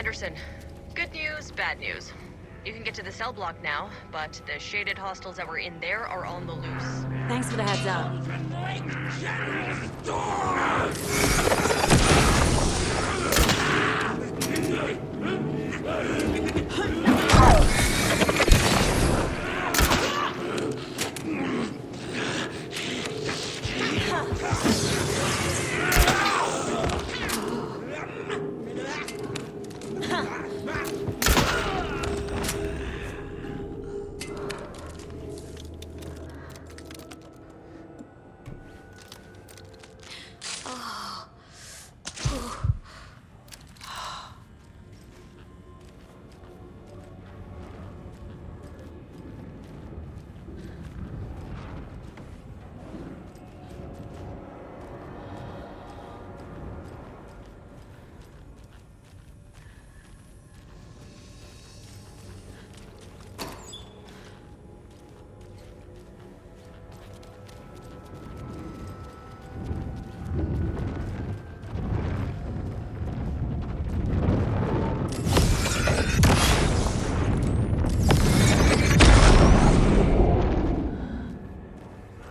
Anderson, good news, bad news. You can get to the cell block now, but the shaded hostiles that were in there are on the loose. Thanks for the heads up.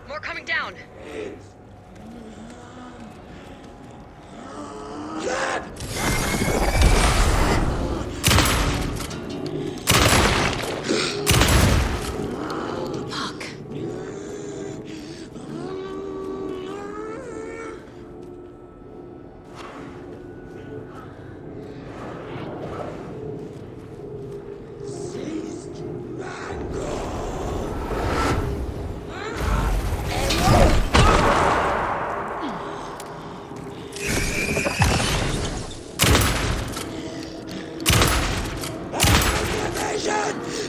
More coming down. Fuck.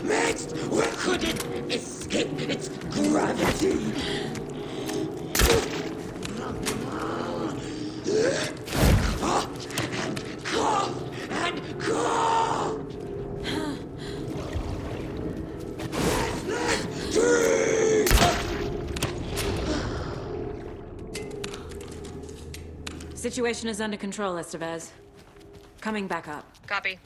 Mixed, we couldn't escape its gravity. Cough and cough. Restless dream. Situation is under control, Estevez. Coming back up. Copy.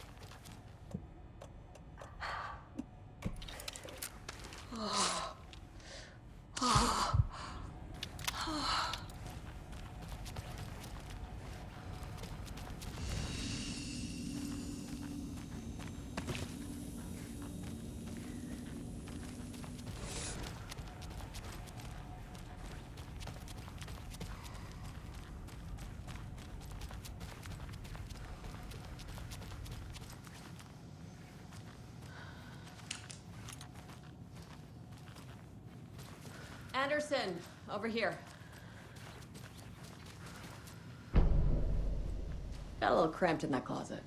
Anderson, over here. Got a little cramped in that closet.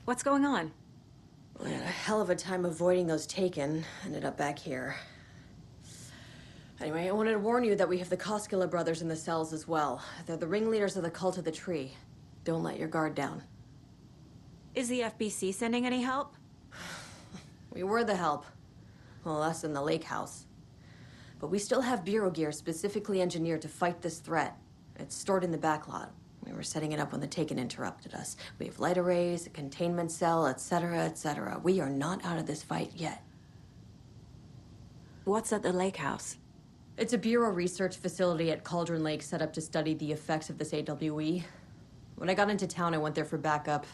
What's going on? We had a hell of a time avoiding those taken. Ended up back here. Anyway, I wanted to warn you that we have the Koskela brothers in the cells as well. They're the ringleaders of the Cult of the Tree. Don't let your guard down. Is the FBC sending any help? We were the help. Well, us in the lake house. But we still have Bureau gear specifically engineered to fight this threat. It's stored in the backlot. We were setting it up when the Taken interrupted us. We have light arrays, a containment cell, etc., etc. We are not out of this fight yet. What's at the lake house? It's a Bureau research facility at Cauldron Lake set up to study the effects of this AWE. When I got into town, I went there for backup.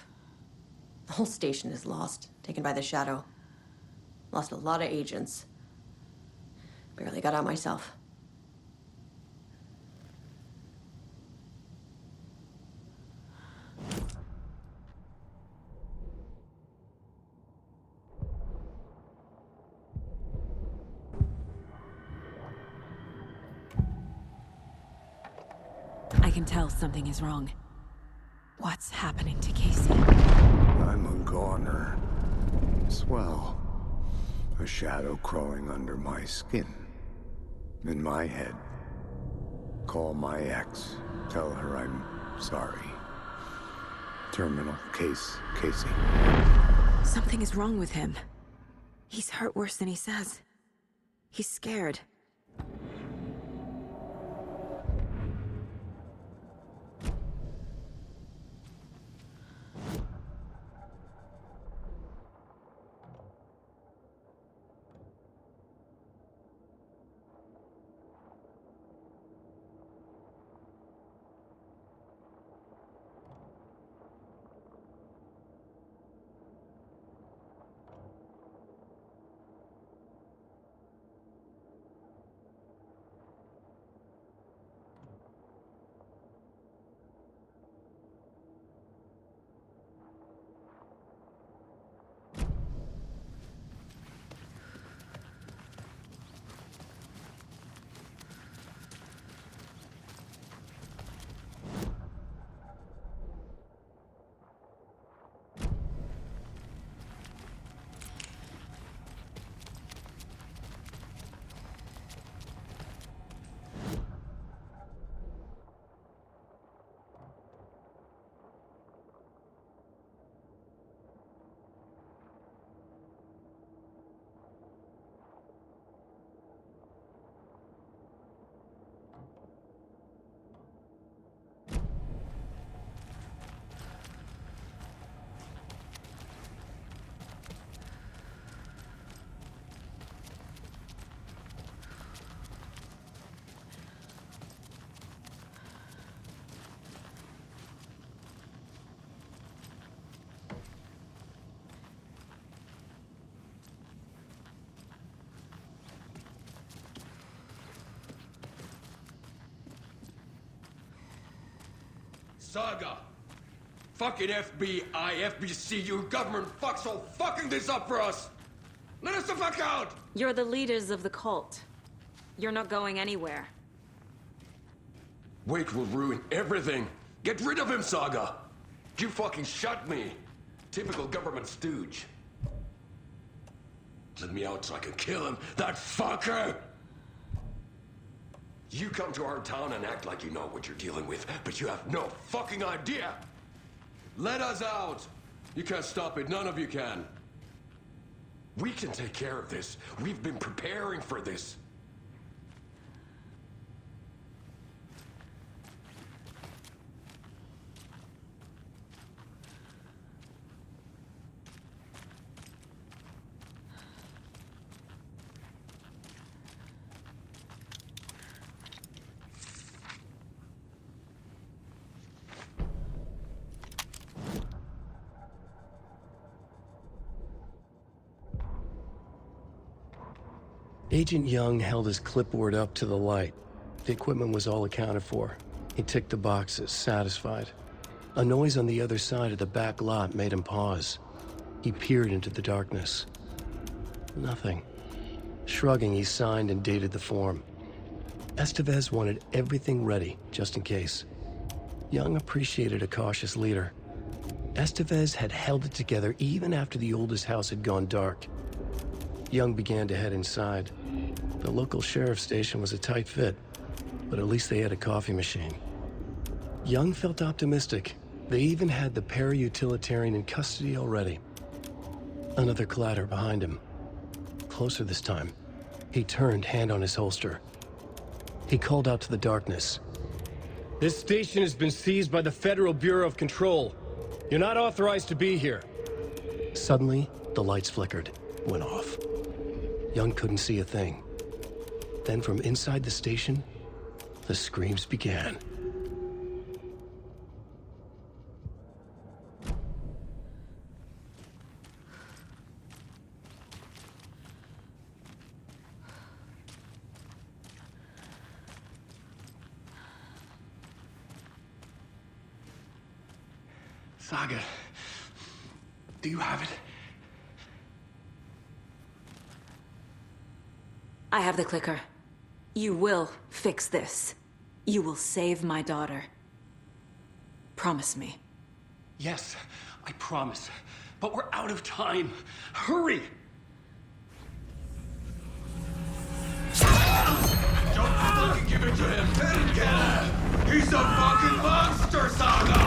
The whole station is lost, taken by the Shadow. Lost a lot of agents. Barely got out myself. I can tell something is wrong. What's happening to Casey? I'm a goner. Swell. A shadow crawling under my skin. In my head. Call my ex. Tell her I'm sorry. Terminal case, Casey. Something is wrong with him. He's hurt worse than he says. He's scared. Saga! Fucking FBI, FBC, you government fucks all fucking this up for us! Let us the fuck out! You're the leaders of the cult. You're not going anywhere. Wake will ruin everything! Get rid of him, Saga! You fucking shot me! Typical government stooge. Let me out so I can kill him, that fucker! You come to our town and act like you know what you're dealing with, but you have no fucking idea! Let us out! You can't stop it, none of you can. We can take care of this. We've been preparing for this. Agent Young held his clipboard up to the light. The equipment was all accounted for. He ticked the boxes, satisfied. A noise on the other side of the back lot made him pause. He peered into the darkness. Nothing. Shrugging, he signed and dated the form. Estevez wanted everything ready, just in case. Young appreciated a cautious leader. Estevez had held it together even after the oldest house had gone dark. Young began to head inside. The local sheriff's station was a tight fit, but at least they had a coffee machine. Young felt optimistic. They even had the para-utilitarian in custody already. Another clatter behind him. Closer this time. He turned, hand on his holster. He called out to the darkness. "This station has been seized by the Federal Bureau of Control. You're not authorized to be here." Suddenly, the lights flickered, went off. Young couldn't see a thing. Then from inside the station, the screams began. Saga, do you have it? I have the clicker. You will fix this. You will save my daughter. Promise me. Yes, I promise. But we're out of time. Hurry! Don't fucking give it to him! Get him! He's a fucking monster, Saga!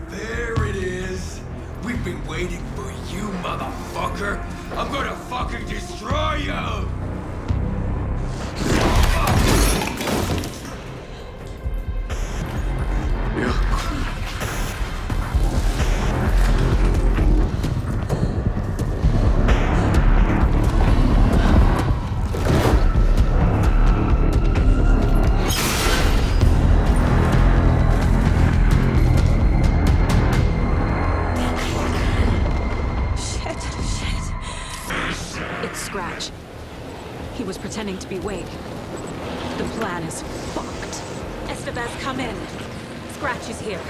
There it is! We've been waiting for you, motherfucker! I'm gonna fucking destroy you! Scratch. He was pretending to be Wake. The plan is fucked. Estevez, come in. Scratch is here.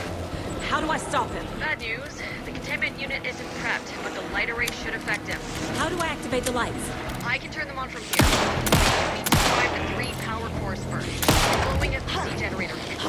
How do I stop him? Bad news. The containment unit isn't prepped, but the light array should affect him. How do I activate the lights? I can turn them on from here. You need to drive the 3 power cores first. Glowing as the C generator hits.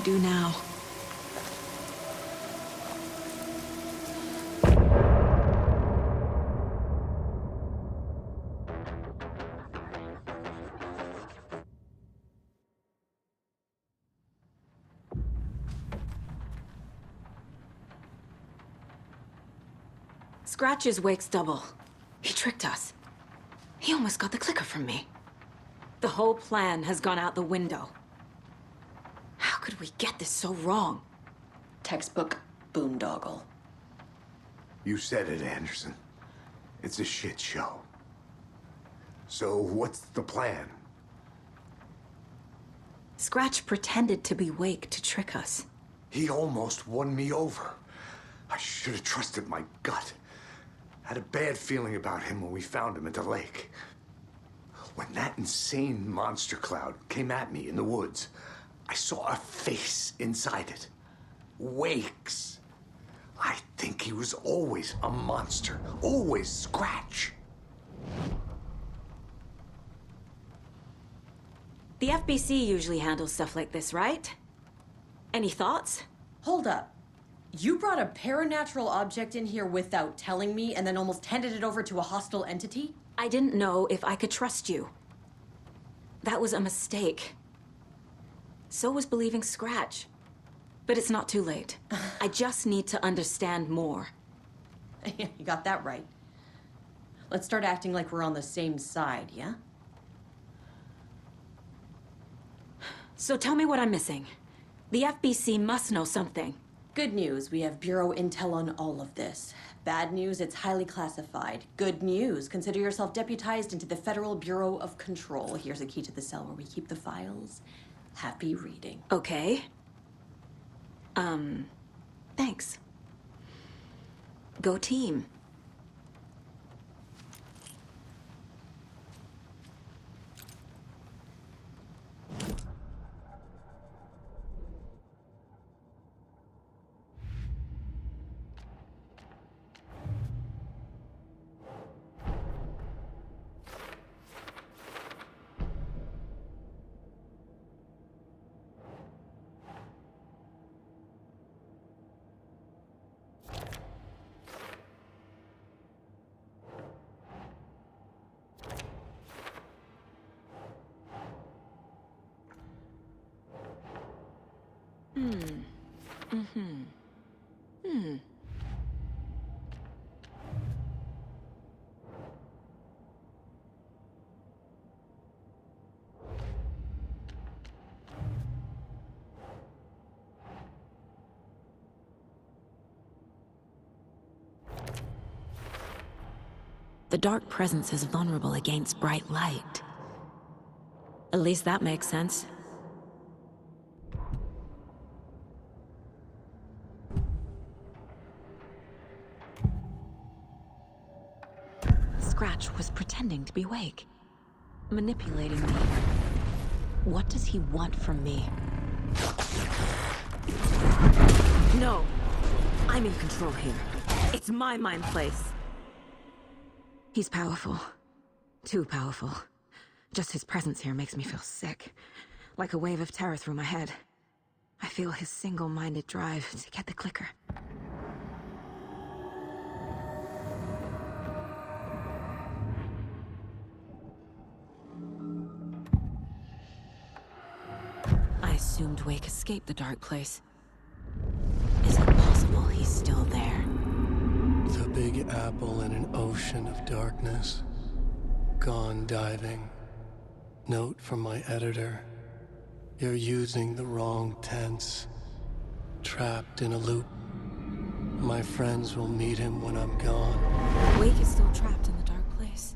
do now? Scratch is Wake's double. He tricked us. He almost got the clicker from me. The whole plan has gone out the window. How could we get this so wrong? Textbook boondoggle. You said it, Anderson. It's a shit show. So what's the plan? Scratch pretended to be Wake to trick us. He almost won me over. I should have trusted my gut. Had a bad feeling about him when we found him at the lake. When that insane monster cloud came at me in the woods, I saw a face inside it. Wake's. I think he was always a monster. Always Scratch. The FBC usually handles stuff like this, right? Any thoughts? Hold up. You brought a paranatural object in here without telling me and then almost handed it over to a hostile entity? I didn't know if I could trust you. That was a mistake. So was believing Scratch. But it's not too late. I just need to understand more. You got that right. Let's start acting like we're on the same side, yeah? So tell me what I'm missing. The FBC must know something. Good news, we have Bureau intel on all of this. Bad news, it's highly classified. Good news, consider yourself deputized into the Federal Bureau of Control. Here's a key to the cell where we keep the files. Happy reading. Okay. Thanks. Go team. The dark presence is vulnerable against bright light. At least that makes sense. Scratch was pretending to be Wake, manipulating me. What does he want from me? No! I'm in control here. It's my mind place. He's powerful. Too powerful. Just his presence here makes me feel sick. Like a wave of terror through my head. I feel his single-minded drive to get the clicker. I assumed Wake escaped the dark place. Is it possible he's still there? The Big Apple in an ocean of darkness. Gone diving. Note from my editor. You're using the wrong tense. Trapped in a loop. My friends will meet him when I'm gone. Wake is still trapped in the dark place.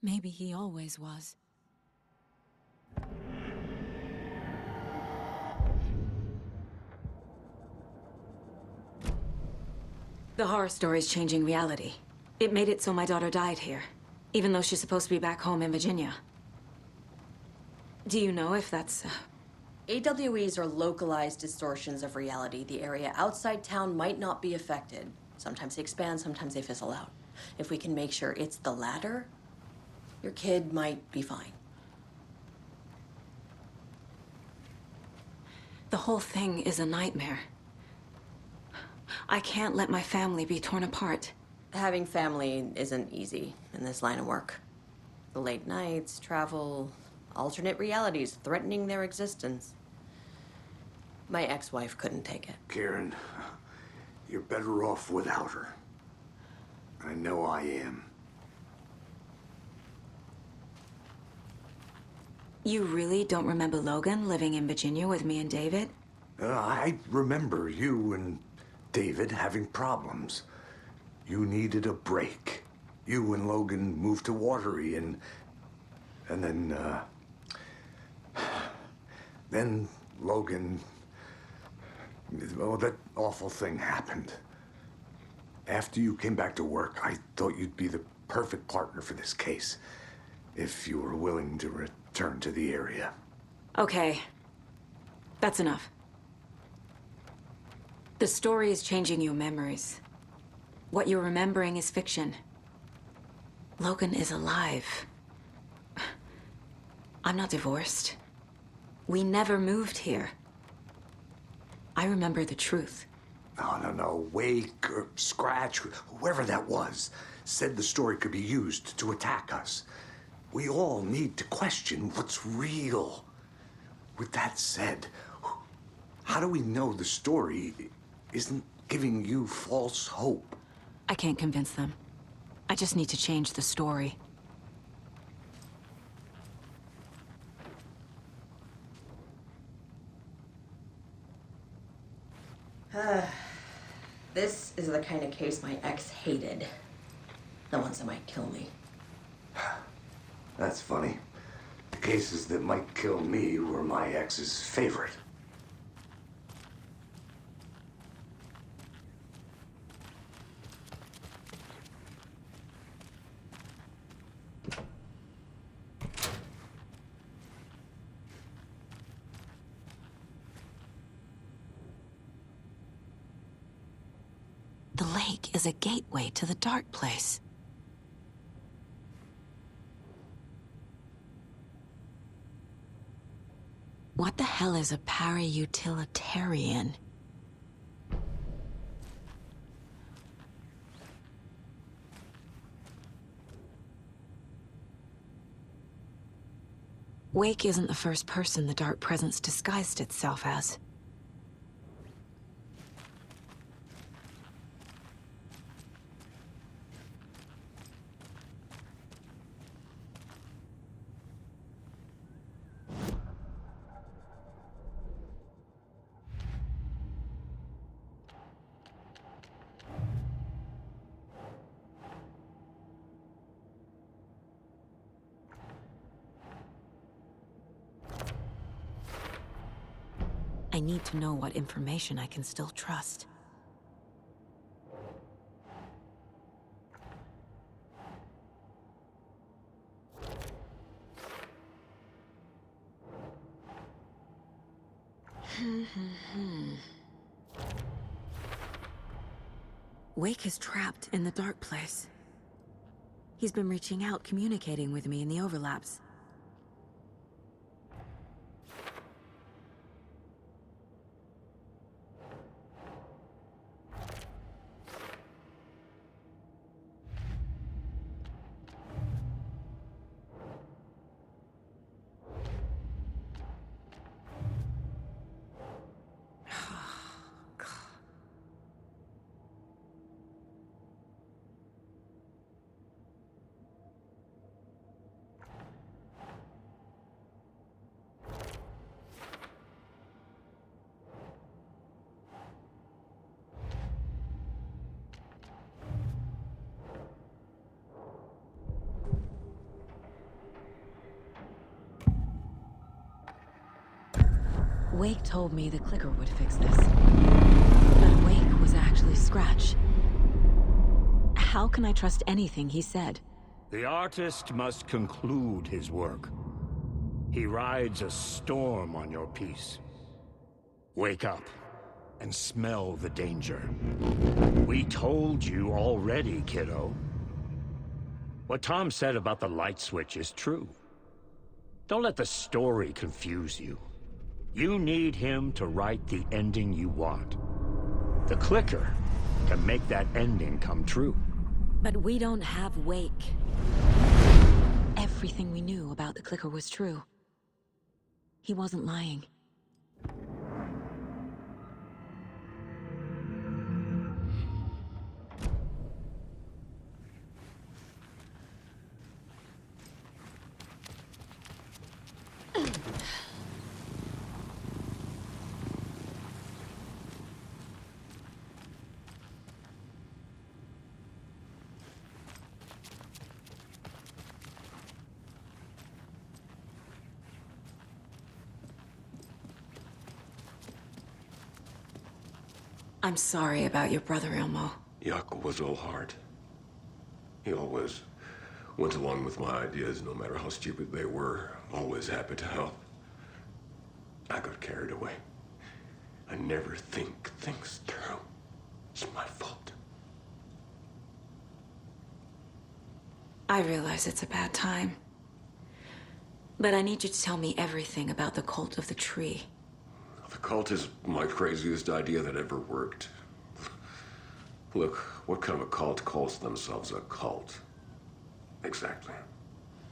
Maybe he always was. The horror story's changing reality. It made it so my daughter died here, even though she's supposed to be back home in Virginia. Do you know if that's... AWEs are localized distortions of reality. The area outside town might not be affected. Sometimes they expand, sometimes they fizzle out. If we can make sure it's the latter, your kid might be fine. The whole thing is a nightmare. I can't let my family be torn apart. Having family isn't easy in this line of work. The late nights, travel, alternate realities threatening their existence. My ex-wife couldn't take it. Karen, you're better off without her. I know I am. You really don't remember Logan living in Virginia with me and David? I remember you and David having problems. You needed a break. You and Logan moved to Watery and then Logan, well, that awful thing happened. After you came back to work, I thought you'd be the perfect partner for this case, if you were willing to return to the area. Okay. That's enough. The story is changing your memories. What you're remembering is fiction. Logan is alive. I'm not divorced. We never moved here. I remember the truth. No. Wake or Scratch, whoever that was, said the story could be used to attack us. We all need to question what's real. With that said, how do we know the story isn't giving you false hope? I can't convince them. I just need to change the story. This is the kind of case my ex hated. The ones that might kill me. That's funny. The cases that might kill me were my ex's favorite. The lake is a gateway to the dark place. What the hell is a para-utilitarian? Wake isn't the first person the Dark Presence disguised itself as. I need to know what information I can still trust. Wake is trapped in the dark place. He's been reaching out, communicating with me in the overlaps. Wake told me the clicker would fix this. But Wake was actually Scratch. How can I trust anything he said? The artist must conclude his work. He rides a storm on your piece. Wake up and smell the danger. We told you already, kiddo. What Tom said about the light switch is true. Don't let the story confuse you. You need him to write the ending you want. The Clicker can make that ending come true. But we don't have Wake. Everything we knew about the Clicker was true. He wasn't lying. I'm sorry about your brother, Ilmo. Jaakko was all heart. He always went along with my ideas, no matter how stupid they were. Always happy to help. I got carried away. I never think things through. It's my fault. I realize it's a bad time. But I need you to tell me everything about the Cult of the Tree. The cult is my craziest idea that ever worked. Look, what kind of a cult calls themselves a cult? Exactly.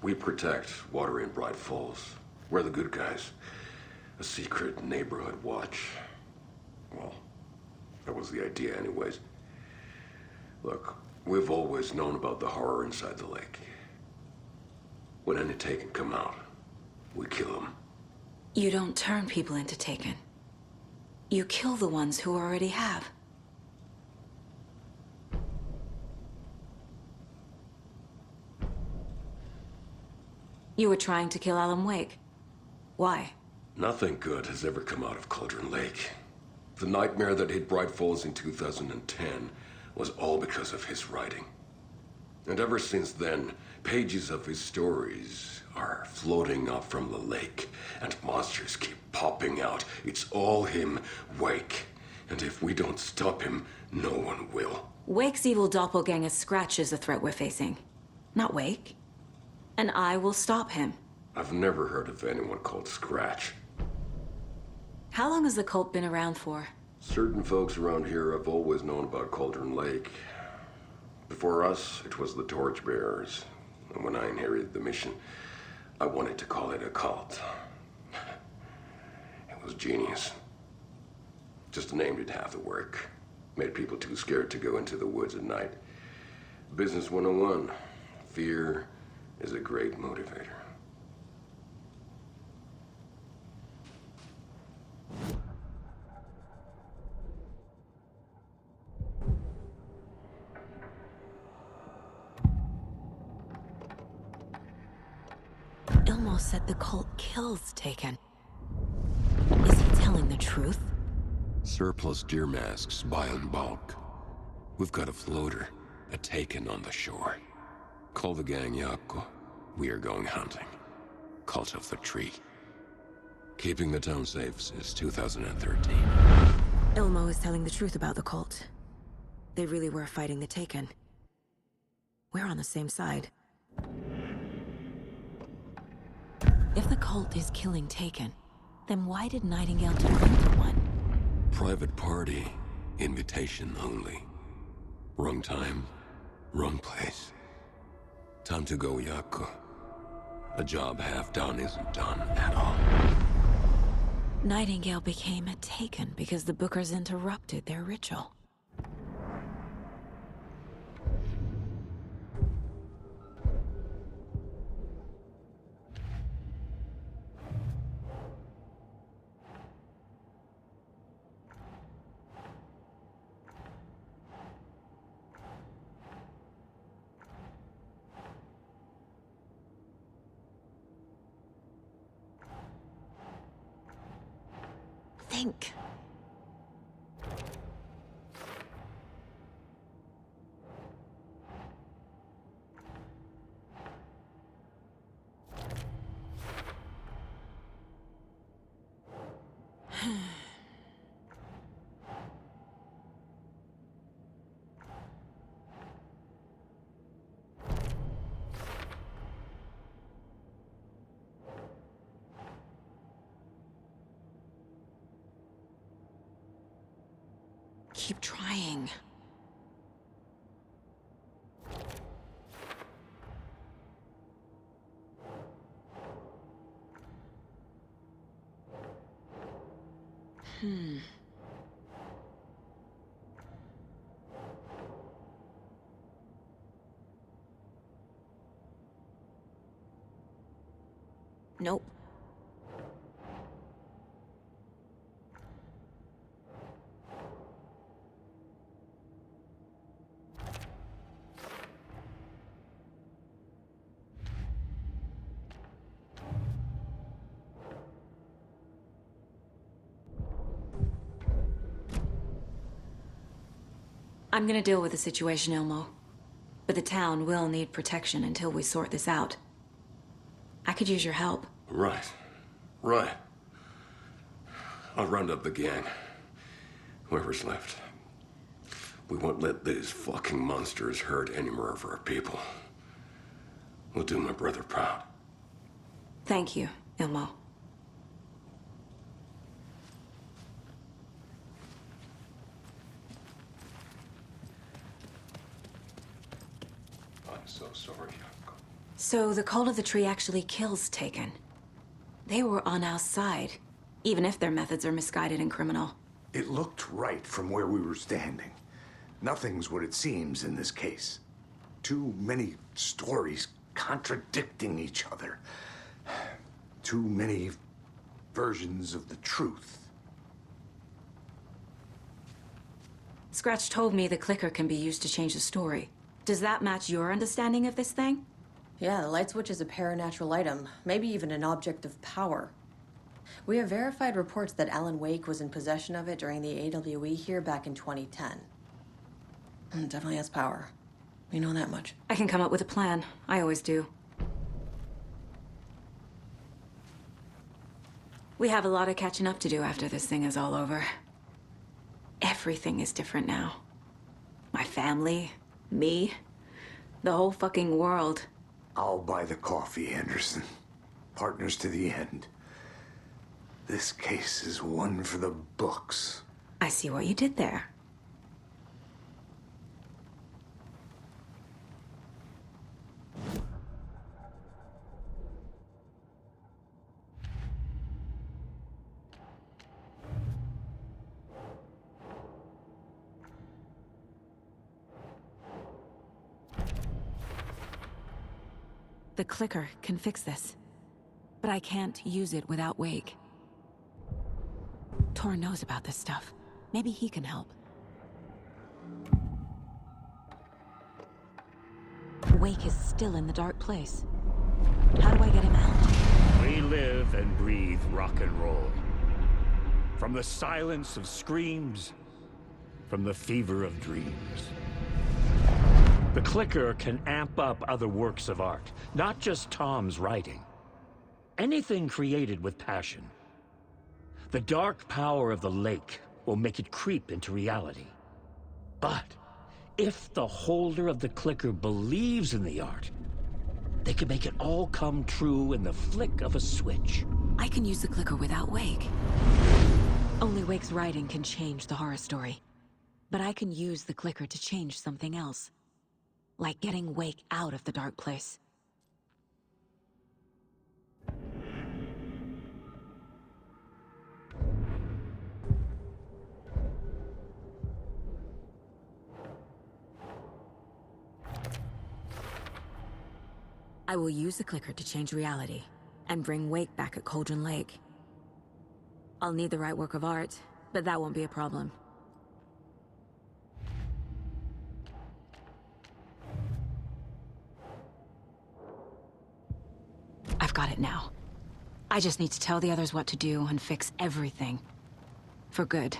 We protect Water in Bright Falls. We're the good guys. A secret neighborhood watch. Well, that was the idea anyways. Look, we've always known about the horror inside the lake. When any Taken come out, we kill them. You don't turn people into Taken. You kill the ones who already have. You were trying to kill Alan Wake. Why? Nothing good has ever come out of Cauldron Lake. The nightmare that hit Bright Falls in 2010 was all because of his writing. And ever since then, pages of his stories are floating up from the lake, and monsters keep popping out. It's all him, Wake. And if we don't stop him, no one will. Wake's evil doppelganger Scratch is the threat we're facing, not Wake. And I will stop him. I've never heard of anyone called Scratch. How long has the cult been around for? Certain folks around here have always known about Cauldron Lake. Before us, it was the Torchbearers. And when I inherited the mission, I wanted to call it a cult. It was genius. Just a name did half the work. Made people too scared to go into the woods at night. Business 101. Fear is a great motivator. Ilmo said the cult kills Taken. Is he telling the truth? Surplus deer masks buy in bulk. We've got a floater, a Taken on the shore. Call the gang Jaakko. We are going hunting. Cult of the Tree. Keeping the town safe since 2013. Ilmo is telling the truth about the cult. They really were fighting the Taken. We're on the same side. If the cult is killing Taken, then why did Nightingale turn into one? Private party. Invitation only. Wrong time. Wrong place. Time to go, Jaakko. A job half done isn't done at all. Nightingale became a Taken because the Bookers interrupted their ritual. Think. Keep trying. Nope. I'm gonna deal with the situation, Ilmo. But the town will need protection until we sort this out. I could use your help. Right. Right. I'll round up the gang. Whoever's left. We won't let these fucking monsters hurt any more of our people. We'll do my brother proud. Thank you, Ilmo. I'm so sorry. So the Cult of the Tree actually kills Taken. They were on our side, even if their methods are misguided and criminal. It looked right from where we were standing. Nothing's what it seems in this case. Too many stories contradicting each other. Too many versions of the truth. Scratch told me the clicker can be used to change the story. Does that match your understanding of this thing? Yeah, the light switch is a paranatural item, maybe even an object of power. We have verified reports that Alan Wake was in possession of it during the AWE here back in 2010. It definitely has power. We know that much. I can come up with a plan. I always do. We have a lot of catching up to do after this thing is all over. Everything is different now. My family, me, the whole fucking world. I'll buy the coffee, Anderson. Partners to the end. This case is one for the books. I see what you did there. The clicker can fix this, but I can't use it without Wake. Tor knows about this stuff. Maybe he can help. Wake is still in the dark place. How do I get him out? We live and breathe rock and roll. From the silence of screams, from the fever of dreams. The clicker can amp up other works of art, not just Tom's writing. Anything created with passion. The dark power of the lake will make it creep into reality. But if the holder of the clicker believes in the art, they can make it all come true in the flick of a switch. I can use the clicker without Wake. Only Wake's writing can change the horror story. But I can use the clicker to change something else. Like getting Wake out of the dark place. I will use the clicker to change reality, and bring Wake back at Cauldron Lake. I'll need the right work of art, but that won't be a problem. I've got it now. I just need to tell the others what to do and fix everything. For good.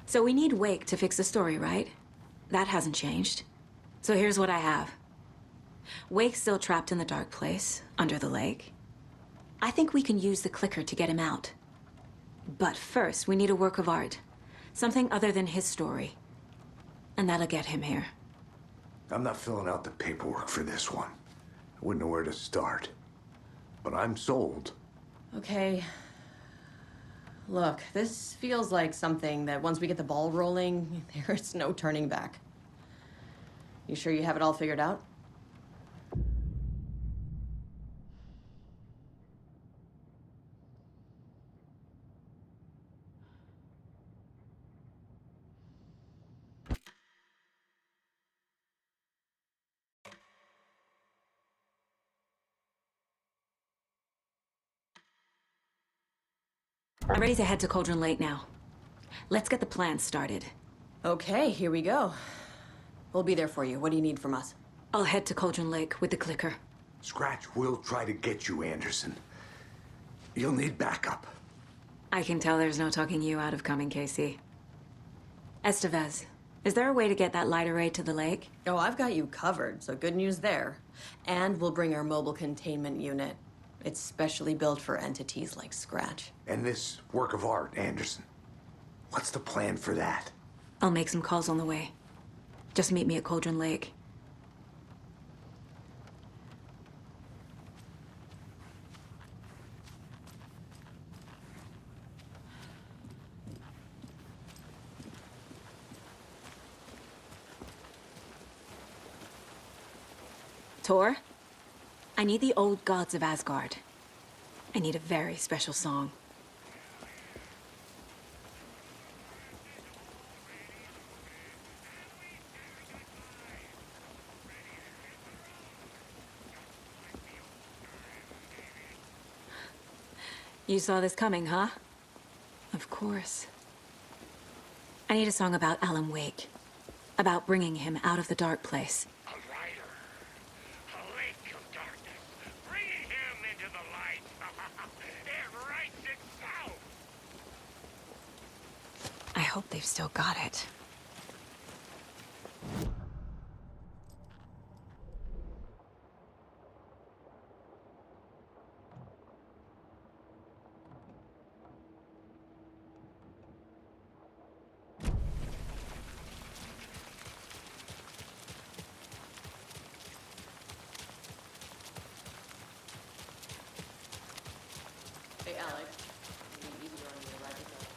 So we need Wake to fix the story, right? That hasn't changed. So here's what I have. Wake's still trapped in the dark place, under the lake. I think we can use the clicker to get him out. But first, we need a work of art. Something other than his story. And that'll get him here. I'm not filling out the paperwork for this one. I wouldn't know where to start. But I'm sold. Okay. Look, this feels like something that once we get the ball rolling, there's no turning back. You sure you have it all figured out? I'm ready to head to Cauldron Lake now. Let's get the plan started. Okay, here we go. We'll be there for you. What do you need from us? I'll head to Cauldron Lake with the clicker. Scratch will try to get you, Anderson. You'll need backup. I can tell there's no talking you out of coming, Casey. Estevez, is there a way to get that light array to the lake? Oh, I've got you covered, so good news there. And we'll bring our mobile containment unit. It's specially built for entities like Scratch. And this work of art, Anderson. What's the plan for that? I'll make some calls on the way. Just meet me at Cauldron Lake. Tor, I need the old gods of Asgard. I need a very special song. You saw this coming, huh? Of course. I need a song about Alan Wake. About bringing him out of the dark place. A rider. A lake of darkness. Bringing him into the light. It writes itself. I hope they've still got it. Hey, Alex. It'd be easier on you to ride with us.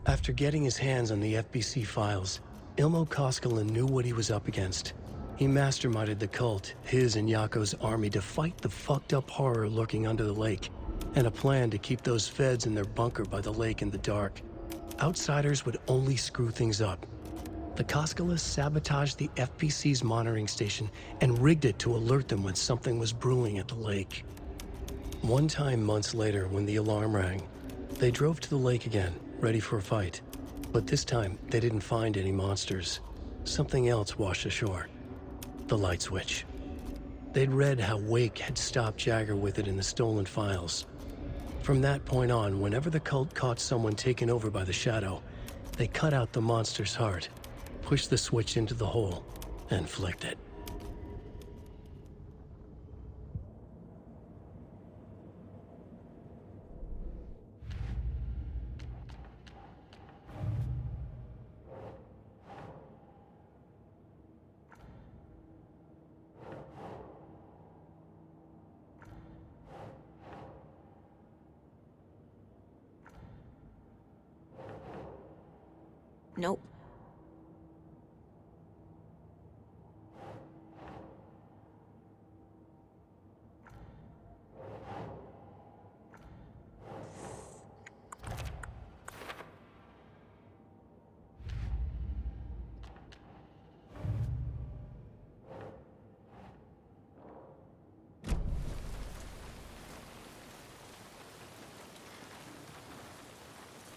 After getting his hands on the FBC files, Ilmo Koskinen knew what he was up against. He masterminded the cult, his and Yako's army, to fight the fucked up horror lurking under the lake, and a plan to keep those feds in their bunker by the lake in the dark. Outsiders would only screw things up. The Koskinen sabotaged the FBC's monitoring station and rigged it to alert them when something was brewing at the lake. One time months later, when the alarm rang, they drove to the lake again, ready for a fight. But this time, they didn't find any monsters. Something else washed ashore. The light switch. They'd read how Wake had stopped Jagger with it in the stolen files. From that point on, whenever the cult caught someone taken over by the Shadow, they cut out the monster's heart, pushed the switch into the hole, and flicked it. Nope.